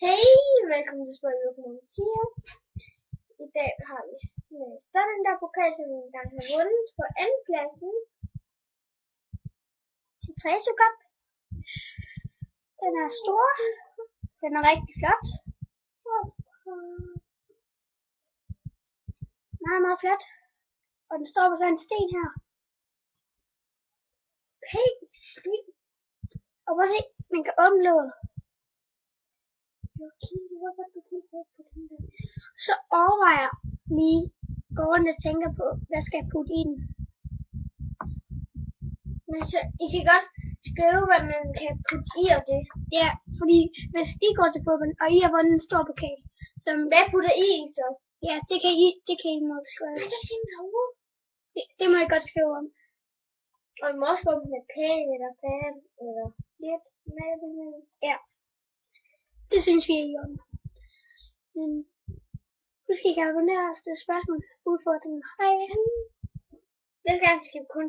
Hej, velkommen til Spil Pokémon 10. I dag har vi sådan en der pokal, som vi engang har vundet på andenpladsen til Treasure Cup. Den er stor. Den er rigtig flot. Meget, meget flot. Og den står på sådan en sten her. Pænt sten. Og prøv at se, man kan åbne låget. Så overvejer jeg lige gå rundt og tænker på, hvad skal jeg putte i den. Men så, I kan godt skrive, hvad man kan putte i og det. Ja, fordi hvis I går til fodbold, og I har vundet en stor pokal, så hvad putter I så? Ja, det kan I måske skrive. Det må I godt skrive om. Og I må også gå med pæn eller fan eller lidt med. Ja. Det synes vi er om. Men måske kan jeg abonnere og stille spørgsmål, udfordringer. Hej. Jeg skal kun